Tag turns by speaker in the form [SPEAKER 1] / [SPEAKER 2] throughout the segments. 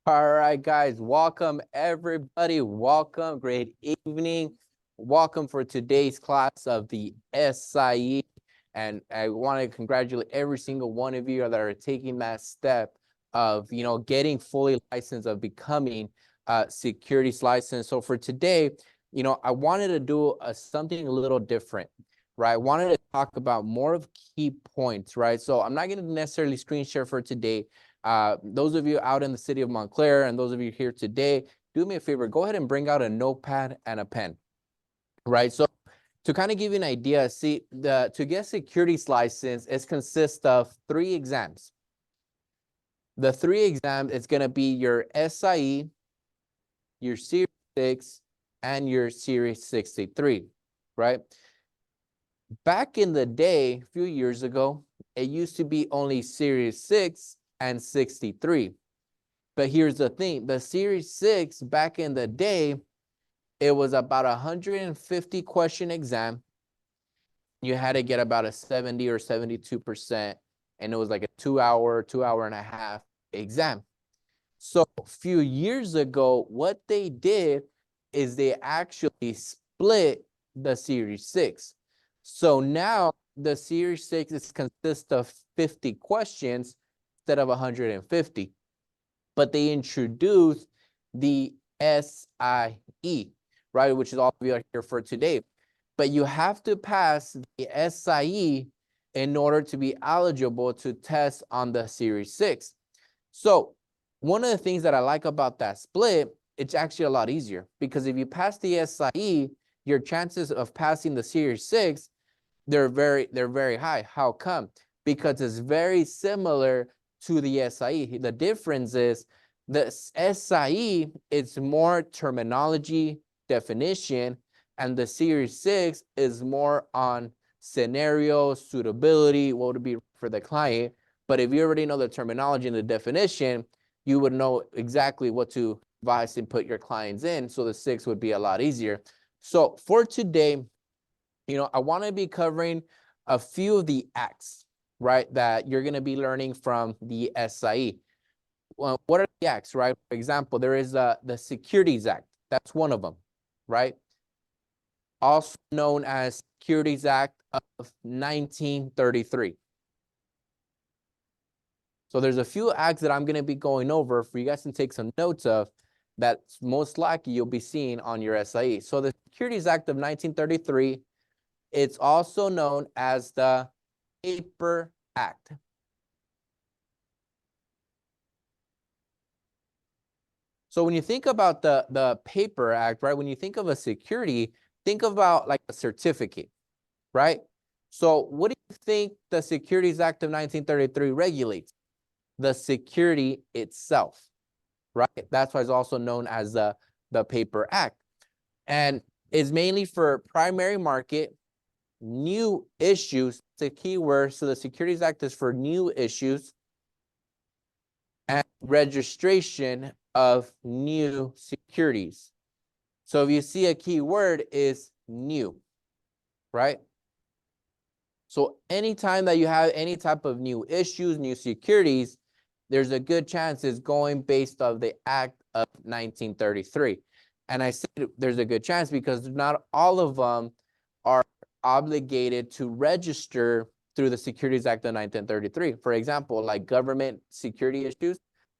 [SPEAKER 1] All right, guys, welcome everybody. Welcome, great evening. Welcome for today's class of the SIE. And I want to congratulate every single one of you that are taking that step of, getting fully licensed, of becoming securities licensed. So for today, I wanted to do something a little different, right? I wanted to talk about more of key points, right? So I'm not going to necessarily screen share for today. Those of you out in the city of Montclair and those of you here today, do me a favor, go ahead and bring out a notepad and a pen, right? So to kind of give you an idea, see, to get securities license, it consists of 3 exams. The 3 exams, it's going to be your SIE, your Series 6, and your Series 63, right? Back in the day, a few years ago, it used to be only Series 6 and 63. But here's the thing, the Series 6 back in the day, it was about 150 question exam. You had to get about a 70 or 72%, and it was like a 2 hour and a half exam. So a few years ago, what they did is they actually split the Series 6. So now the Series 6 consists of 50 questions instead of 150. But they introduced the SIE, right, which is all of you are here for today. But you have to pass the SIE in order to be eligible to test on the Series 6. So one of the things that I like about that split, it's actually a lot easier, because if you pass the SIE, your chances of passing the Series 6, they're very high. How come? Because it's very similar to the SIE. The difference is the SIE, it's more terminology, definition, and the Series 6 is more on scenario, suitability, what would be for the client. But if you already know the terminology and the definition, you would know exactly what to advise and put your clients in. So the 6 would be a lot easier. So for today, I want to be covering a few of the acts, right, that you're going to be learning from the SIE. Well, what are the acts, right? For example, there is the Securities Act. That's one of them, right? Also known as Securities Act of 1933. So there's a few acts that I'm going to be going over for you guys to take some notes of, that's most likely you'll be seeing on your SIE. So the Securities Act of 1933, it's also known as the Patriot Act. So when you think about the Patriot Act, right, when you think of a security, think about like a certificate, right? So what do you think the Securities Act of 1933 regulates? The security itself, right? That's why it's also known as the Patriot Act. And is mainly for primary market, new issues, it's a key word. So the Securities Act is for new issues and registration of new securities. So if you see a key word is new, right? So anytime that you have any type of new issues, new securities, there's a good chance it's going based off the Act of 1933. And I said there's a good chance because not all of them are obligated to register through the Securities Act of 1933. For example, like government security issues,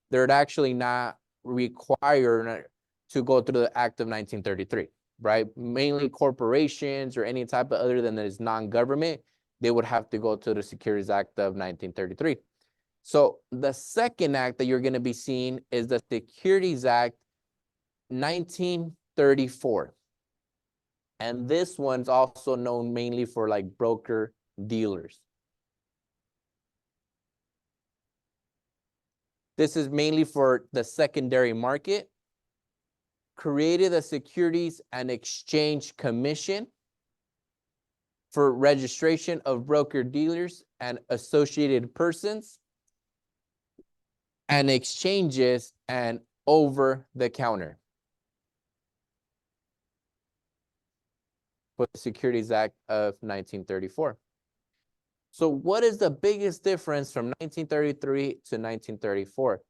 [SPEAKER 1] they're actually not required to go through the Act of 1933, right? Mainly corporations or any type of other than that is non-government, they would have to go to the Securities Act of 1933. So the second act that you're going to be seeing is the Securities Act 1934. And this one's also known mainly for like broker dealers. This is mainly for the secondary market. Created a Securities and Exchange Commission for registration of broker dealers and associated persons and exchanges and over the counter. For the Securities Act of 1934. So what is the biggest difference from 1933 to 1934?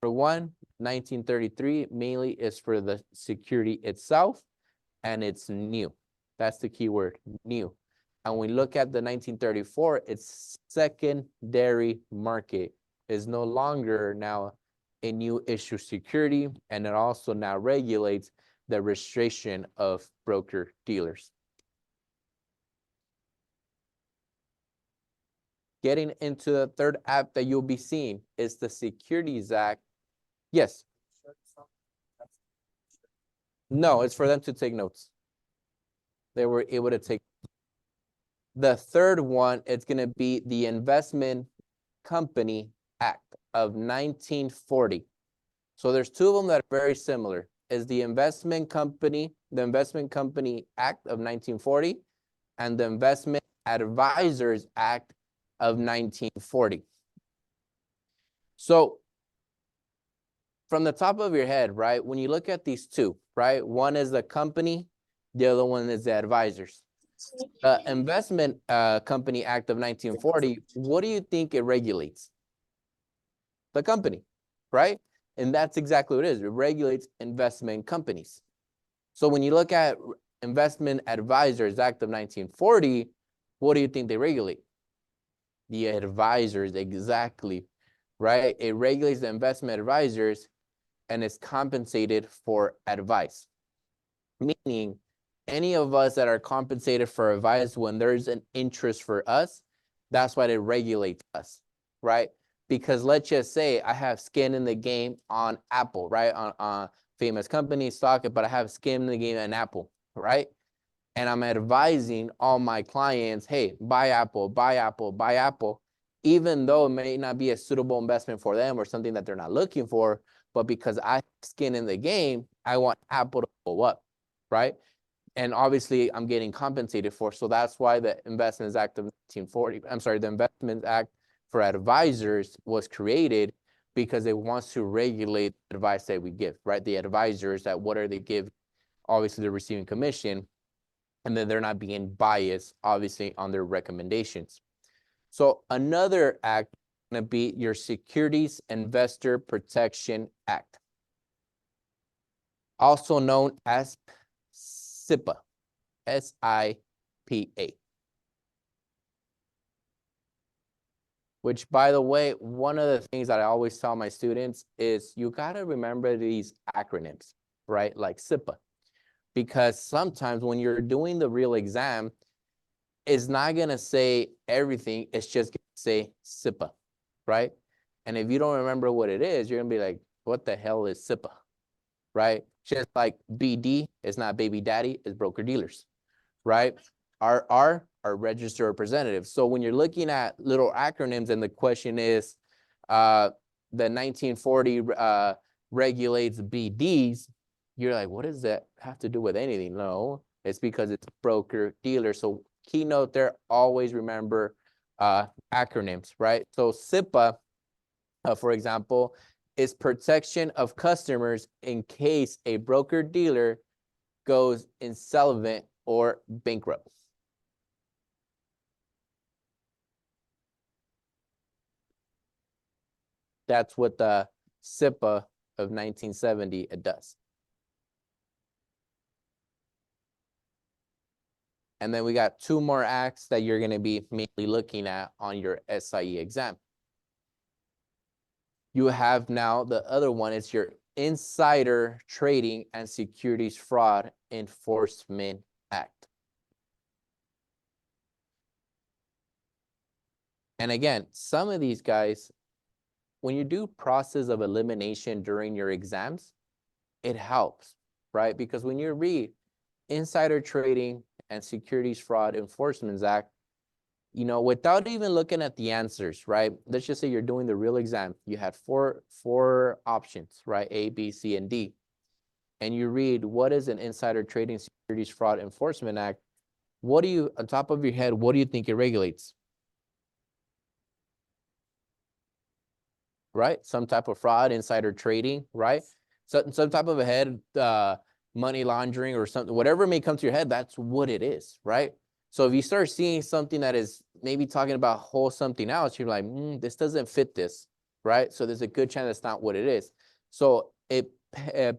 [SPEAKER 1] For one, 1933 mainly is for the security itself, and it's new. That's the key word, new. And when we look at the 1934, it's secondary market. Is no longer now a new issue security, and it also now regulates the registration of broker dealers. Getting into the third act that you'll be seeing is the Securities Act. Yes. No, it's for them to take notes. They were able to take. The third one, it's going to be the Investment Company Act of 1940. So there's two of them that are very similar. Is the Investment Company Act of 1940 and the Investment Advisors Act of 1940. So from the top of your head, right, when you look at these two, right, one is the company, the other one is the advisors. The Investment Company Act of 1940, what do you think it regulates? The company, right? And that's exactly what it is. It regulates investment companies. So when you look at Investment Advisors Act of 1940, what do you think they regulate? The advisors, exactly, right? It regulates the investment advisors and is compensated for advice. Meaning, any of us that are compensated for advice when there's an interest for us, that's why it regulates us, right? Because let's just say I have skin in the game on Apple, right? On famous company stock, but I have skin in the game on Apple, right? And I'm advising all my clients, hey, buy Apple, buy Apple, buy Apple, even though it may not be a suitable investment for them or something that they're not looking for, but because I have skin in the game, I want Apple to go up, right? And obviously I'm getting compensated for. So that's why the Investments Act of 1940, the Investments Act for advisors was created, because it wants to regulate the advice that we give, right? The advisors, that what are they give? Obviously they're receiving commission, and then they're not being biased, obviously, on their recommendations. So another act is going to be your Securities Investor Protection Act, also known as SIPA, S-I-P-A. Which, by the way, one of the things that I always tell my students is you got to remember these acronyms, right? Like SIPA. Because sometimes when you're doing the real exam, it's not going to say everything. It's just going to say SIPA, right? And if you don't remember what it is, you're going to be like, what the hell is SIPA, right? Just like BD is not baby daddy, it's broker dealers, right? RR are registered representatives. So when you're looking at little acronyms and the question is, the 1940 regulates BDs, you're like, what does that have to do with anything? No, it's because it's broker dealer. So keynote there, always remember acronyms, right? So SIPA, for example, is protection of customers in case a broker dealer goes insolvent or bankrupt. That's what the SIPA of 1970 it does. And then we got two more acts that you're going to be mainly looking at on your SIE exam. You have now the other one, is your Insider Trading and Securities Fraud Enforcement Act. And again, some of these guys, when you do process of elimination during your exams, it helps, right? Because when you read Insider Trading and Securities Fraud Enforcement Act, you know, without even looking at the answers, right? Let's just say you're doing the real exam. You had four options, right? A, B, C, and D. And you read, what is an Insider Trading Securities Fraud Enforcement Act? What do you, on top of your head, what do you think it regulates? Right? Some type of fraud, insider trading, right? So, some type of a head, money laundering or something, whatever may come to your head, that's what it is, right? So if you start seeing something that is maybe talking about whole something else, you're like, this doesn't fit this. right? So there's a good chance that's not what it is. So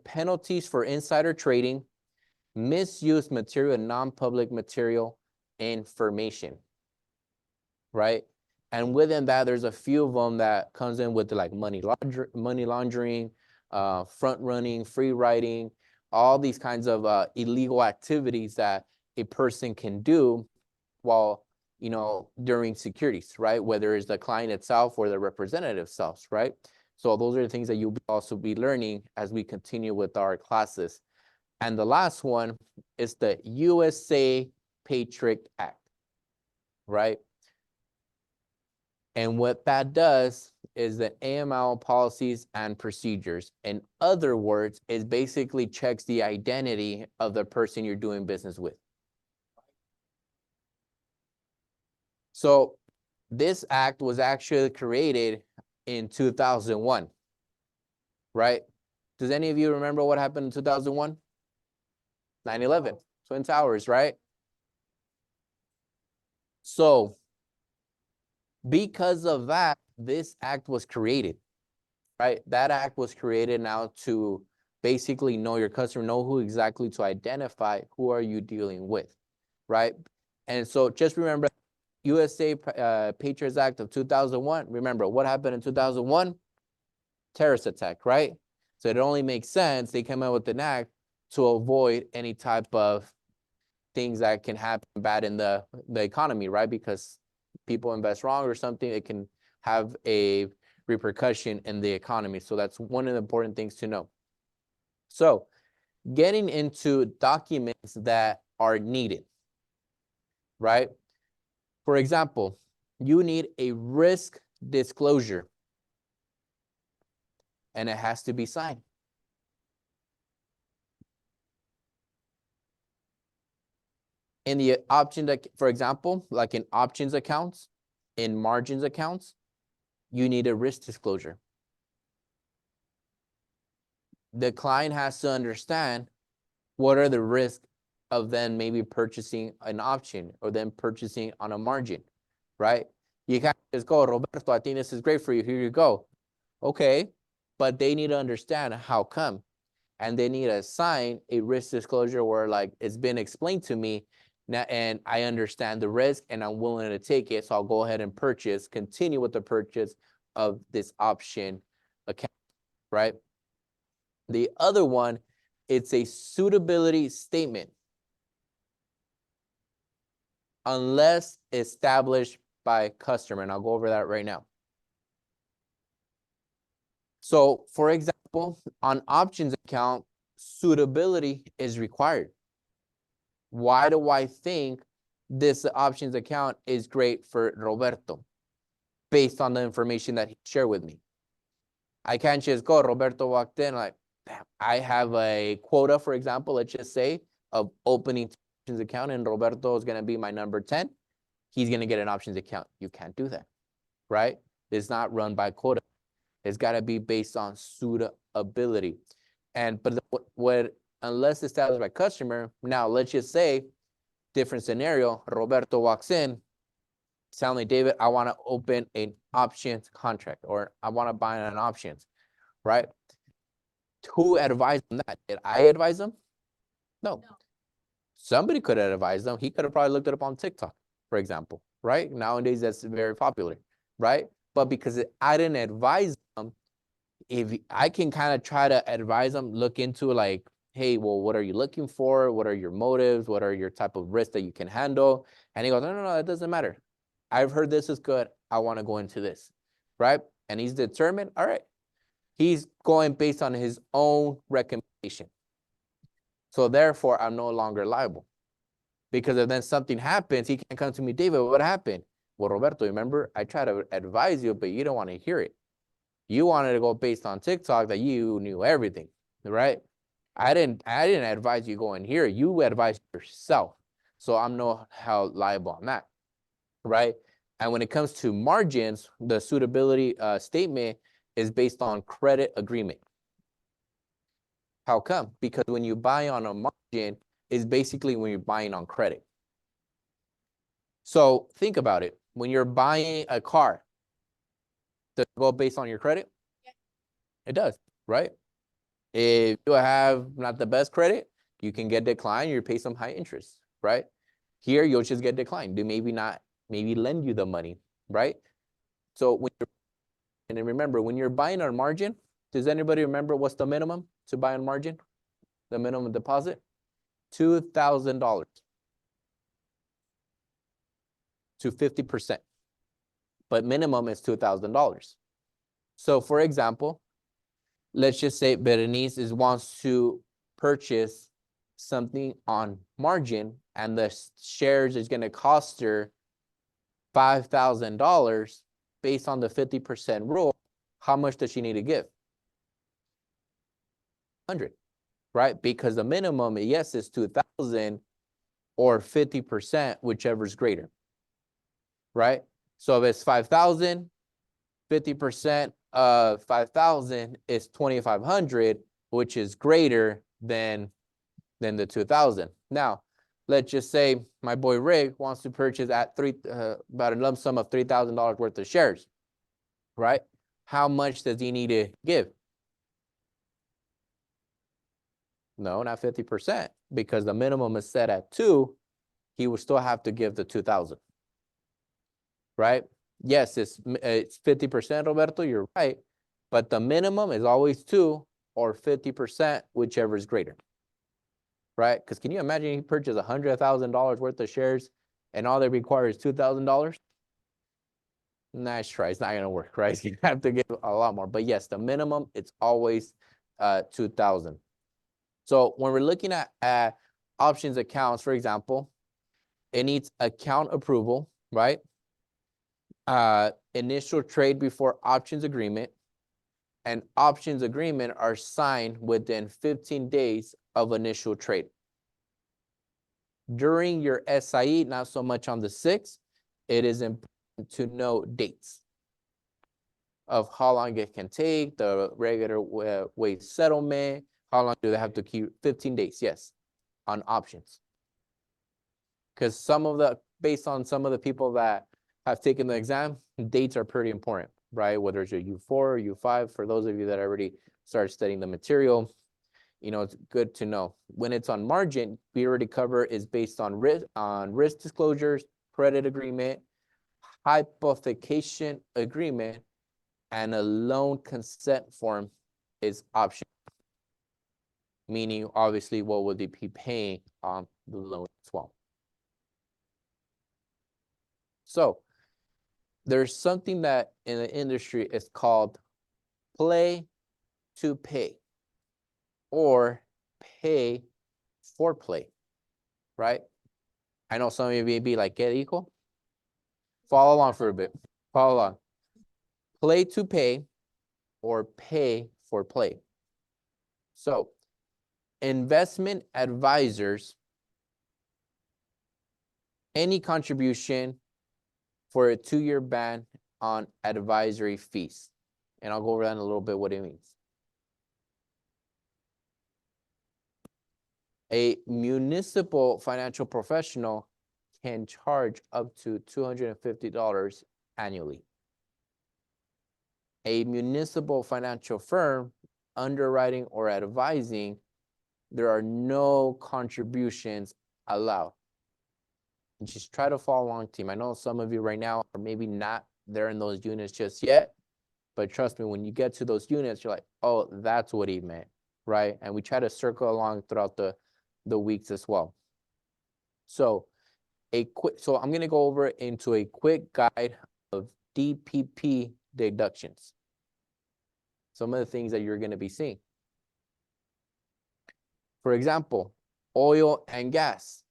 [SPEAKER 1] penalties for insider trading, misuse material and non-public material information, right? And within that, there's a few of them that comes in with like money laundering, front running, free riding, all these kinds of illegal activities that a person can do while, during securities, right? Whether it's the client itself or the representative self, right? So those are the things that you'll also be learning as we continue with our classes. And the last one is the USA Patriot Act, right? And what that does is the AML policies and procedures. In other words, it basically checks the identity of the person you're doing business with. So this act was actually created in 2001, right? Does any of you remember what happened in 2001? 9/11, Twin Towers, right? So because of that, this act was created, right? That act was created now to basically know your customer, know who exactly to identify who are you dealing with, right? And so just remember, USA Patriots Act of 2001. Remember, what happened in 2001? Terrorist attack, right? So it only makes sense they came out with an act to avoid any type of things that can happen bad in the economy, right? Because people invest wrong or something, it can have a repercussion in the economy. So that's one of the important things to know. So getting into documents that are needed, right? For example, you need a risk disclosure and it has to be signed. In the option, for example, like in options accounts, in margins accounts, you need a risk disclosure. The client has to understand what are the risks of then maybe purchasing an option or then purchasing on a margin, right? You can't just go, Roberto, I think this is great for you. Here you go. Okay, but they need to understand how come. And they need to sign a risk disclosure where like it's been explained to me now, and I understand the risk and I'm willing to take it. So I'll go ahead and continue with the purchase of this option account, right? The other one, it's a suitability statement unless established by customer. And I'll go over that right now. So for example, on options account, suitability is required. Why do I think this options account is great for Roberto based on the information that he shared with me? I can't just go, Roberto walked in like, I have a quota, for example, let's just say, of opening options account and Roberto is going to be my number 10. He's going to get an options account. You can't do that, right? It's not run by quota. It's got to be based on suitability. But unless established by customer, now let's just say, different scenario, Roberto walks in, telling me, David, I want to open an options contract or I want to buy an options, right? Who advised him that? Did I advise him? No. Somebody could have advised him. He could have probably looked it up on TikTok, for example, right? Nowadays, that's very popular, right? But because I didn't advise them, if I can kind of try to advise them, look into like, hey, well, what are you looking for? What are your motives? What are your type of risks that you can handle? And he goes, no, it doesn't matter. I've heard this is good. I want to go into this, right? And he's determined, all right. He's going based on his own recommendation. So therefore, I'm no longer liable. Because if then something happens, he can come to me, David, what happened? Well, Roberto, remember, I tried to advise you, but you don't want to hear it. You wanted to go based on TikTok that you knew everything, right? I didn't advise you go in here. You advised yourself. So I'm no held liable on that, right? And when it comes to margins, the suitability statement is based on credit agreement. How come? Because when you buy on a margin, it's basically when you're buying on credit. So think about it. When you're buying a car, Does it go based on your credit? Yeah. It does, right? If you have not the best credit, you can get declined, you pay some high interest, right? Here, you'll just get declined. They maybe lend you the money, right? So and then remember, when you're buying on margin, does anybody remember what's the minimum to buy on margin? The minimum deposit? $2,000 to 50%. But minimum is $2,000. So for example, let's just say Berenice wants to purchase something on margin and the shares is going to cost her $5,000 based on the 50% rule. How much does she need to give? 100, right? Because the minimum, yes, is 2,000 or 50%, whichever is greater, right? So if it's 5,000, 50% of 5,000 is 2,500, which is greater than the 2,000. Now, let's just say my boy Rick wants to purchase at about a lump sum of $3,000 worth of shares, right? How much does he need to give? No, not 50%, because the minimum is set at 2. He would still have to give the 2,000, right? Yes, it's 50%, Roberto, you're right, but the minimum is always 2 or 50%, whichever is greater, right? Because can you imagine he purchased $100,000 worth of shares and all they require is $2,000? Nice try. It's not going to work, right? You have to give a lot more. But yes, the minimum, it's always 2,000. So when we're looking at options accounts, for example, it needs account approval, right? Initial trade before options agreement, and options agreement are signed within 15 days of initial trade. During your SIE, not so much on the 6th, it is important to know dates of how long it can take, the regular way settlement, how long do they have to keep? 15 days, yes, on options. Because based on some of the people that have taken the exam, dates are pretty important, right? Whether it's your U4 or U5, for those of you that already started studying the material, it's good to know. When it's on margin, we already cover is based on risk disclosures, credit agreement, hypothecation agreement, and a loan consent form is optional. Meaning, obviously, what would they be paying on the loan as well? So there's something that in the industry is called play to pay or pay for play, right? I know some of you may be like, ¿qué dijo? Follow along for a bit. Follow along. Play to pay or pay for play. So investment advisors, any contribution for a 2-year ban on advisory fees. And I'll go over that in a little bit what it means. A municipal financial professional can charge up to $250 annually. A municipal financial firm, underwriting or advising, there are no contributions allowed. Just try to follow along, team. I know some of you right now are maybe not there in those units just yet, but trust me, when you get to those units, you're like, oh, that's what he meant, right? And we try to circle along throughout the weeks as well. So I'm going to go over into a quick guide of DPP deductions. Some of the things that you're going to be seeing. For example, oil and gas.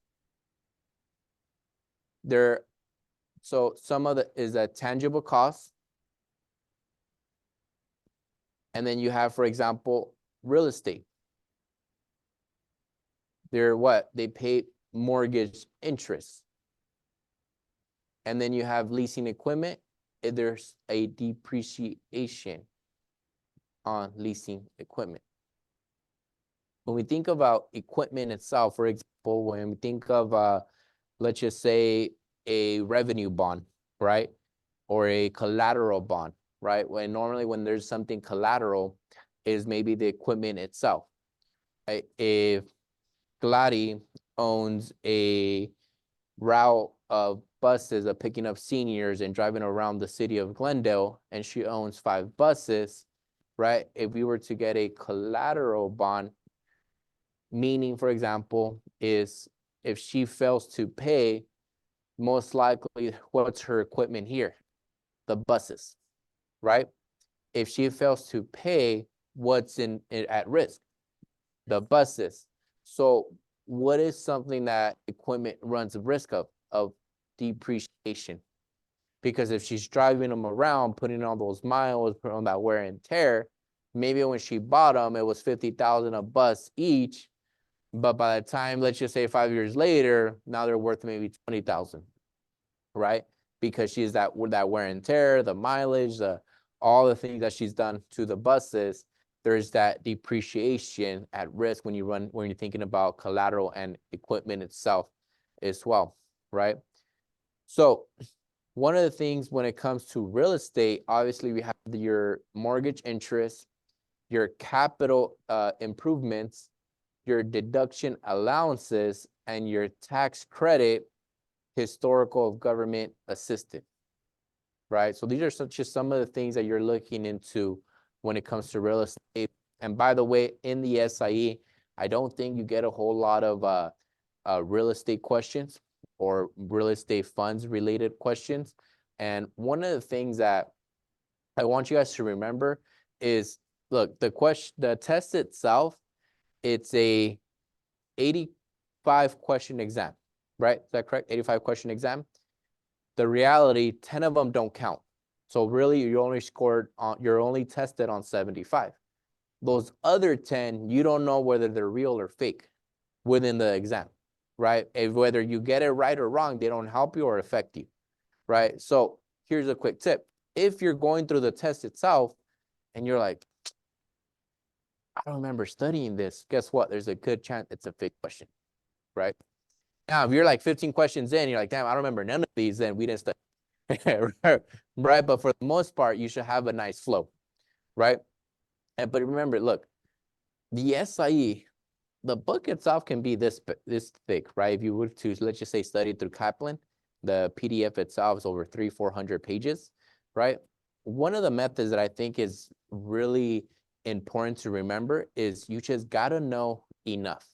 [SPEAKER 1] So some of it is a tangible cost. And then you have, for example, real estate. They're what? They pay mortgage interest. And then you have leasing equipment. There's a depreciation on leasing equipment. When we think about equipment itself, for example, when we think of, let's just say, a revenue bond, right? Or a collateral bond. right? When normally when there's something collateral is maybe the equipment itself, right? If Glady owns a route of buses of picking up seniors and driving around the city of Glendale, and she owns 5 buses, right? If we were to get a collateral bond, meaning, for example, is if she fails to pay, most likely, what's her equipment here? The buses, right? If she fails to pay, what's at risk? The buses. So what is something that equipment runs a risk of depreciation? Because if she's driving them around, putting on those miles, putting on that wear and tear, maybe when she bought them, it was 50,000 a bus each. But by the time, let's just say 5 years later, now they're worth maybe 20,000, right? Because she's that wear and tear, the mileage, all the things that she's done to the buses. There's that depreciation at risk when you're thinking about collateral and equipment itself as well, right? So one of the things when it comes to real estate, obviously we have your mortgage interest, your capital improvements, your deduction allowances, and your tax credit historical government assisted, right? So these are just some of the things that you're looking into when it comes to real estate. And by the way, in the SIE, I don't think you get a whole lot of real estate questions or real estate funds related questions. And one of the things that I want you guys to remember is, look, the test itself, it's a 85 question exam, right? Is that correct? 85 question exam. The reality, 10 of them don't count. So really, you're only tested on 75. Those other 10, you don't know whether they're real or fake within the exam, right? Whether you get it right or wrong, they don't help you or affect you, right? So here's a quick tip. If you're going through the test itself and you're like, I don't remember studying this, guess what? There's a good chance it's a fake question, right? Now, if you're like 15 questions in, you're like, damn, I don't remember none of these, then we didn't study, right? But for the most part, you should have a nice flow, right? But remember, look, the SIE, the book itself can be this thick, right? If you were to, let's just say, study through Kaplan, the PDF itself is over 300-400 pages, right? One of the methods that I think is really important to remember is you just got to know enough,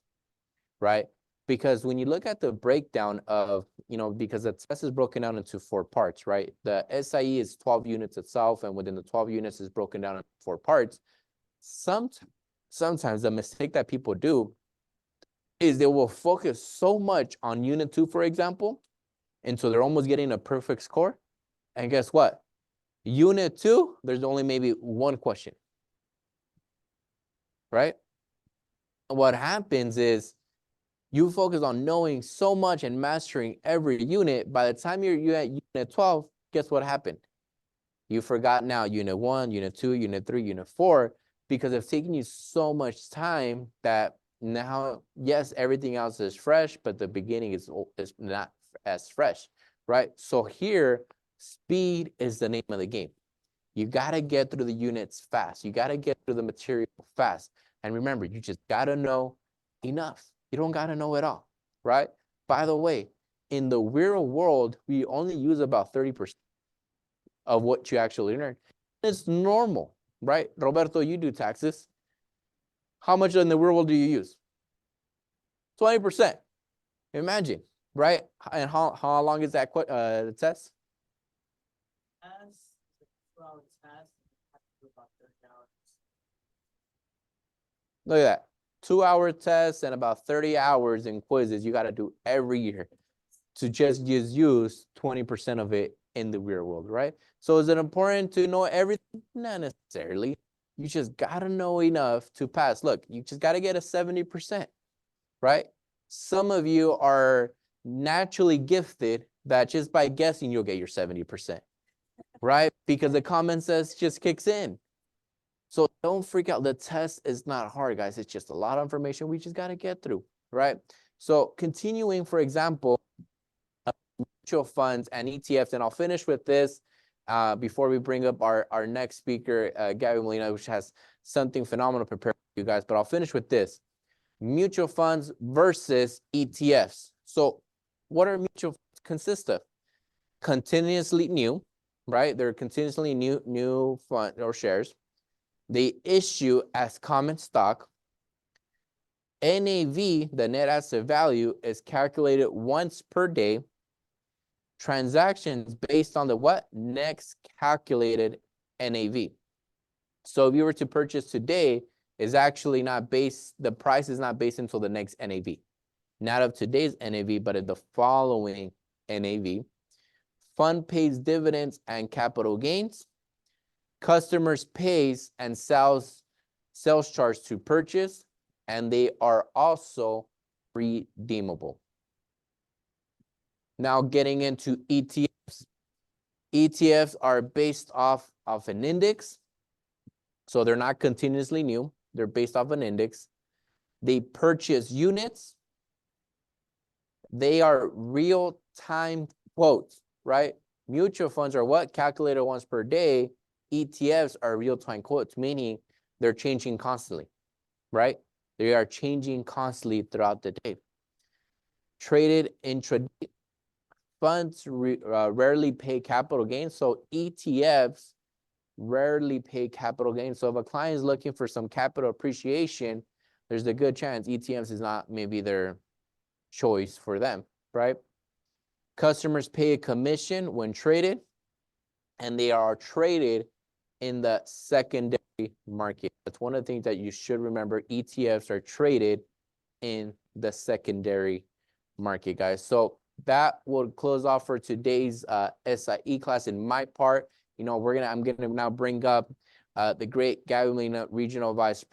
[SPEAKER 1] right? Because when you look at the breakdown of, because the test is broken down into 4 parts, right? The SIE is 12 units itself, and within the 12 units is broken down into 4 parts. Sometimes the mistake that people do is they will focus so much on unit 2, for example, and so they're almost getting a perfect score. And guess what? Unit 2, there's only maybe 1 question, right? What happens is you focus on knowing so much and mastering every unit. By the time you're at unit 12, guess what happened? You forgot now unit 1, unit 2, unit 3, unit 4, because it's taking you so much time that now, yes, everything else is fresh, but the beginning is not as fresh, right? So here, speed is the name of the game. You got to get through the units fast. You got to get through the material fast. And remember, you just got to know enough. You don't got to know it all, right? By the way, in the real world, we only use about 30% of what you actually learn. It's normal, right? Roberto, you do taxes. How much in the real world do you use? 20%. Imagine, right? And how long is that test? Look at that. 2-hour tests and about 30 hours in quizzes you got to do every year to just use 20% of it in the real world, right? So is it important to know everything? Not necessarily. You just got to know enough to pass. Look, you just got to get a 70%, right? Some of you are naturally gifted that just by guessing, you'll get your 70%, right? Because the common sense just kicks in. So don't freak out. The test is not hard, guys. It's just a lot of information we just got to get through, right? So continuing, for example, mutual funds and ETFs, and I'll finish with this. before we bring up our next speaker, Gabby Molina, which has something phenomenal prepared for you guys. But I'll finish with this. Mutual funds versus ETFs. So what are mutual funds consist of? Continuously new, right? They're continuously new fund or shares. They issue as common stock. NAV, the net asset value, is calculated once per day. Transactions based on the what? Next calculated NAV. So if you were to purchase today, is actually not based, the price is not based until the next NAV. Not of today's NAV, but of the following NAV. Fund pays dividends and capital gains. Customers pays and sells charge to purchase, and they are also redeemable. Now getting into ETFs. ETFs are based off of an index. So they're not continuously new. They're based off an index. They purchase units. They are real-time quotes, right? Mutual funds are what? Calculated once per day. ETFs are real-time quotes, meaning they're changing constantly, right? They are changing constantly throughout the day. Traded intraday. Funds rarely pay capital gains. So ETFs rarely pay capital gains. So if a client is looking for some capital appreciation, there's a good chance ETFs is not maybe their choice for them, right? Customers pay a commission when traded, and they are traded in the secondary market. That's one of the things that you should remember. ETFs are traded in the secondary market, guys. So that will close off for today's SIE class. In my part, you know, I'm gonna now bring up the great Gabby Molina, Regional Vice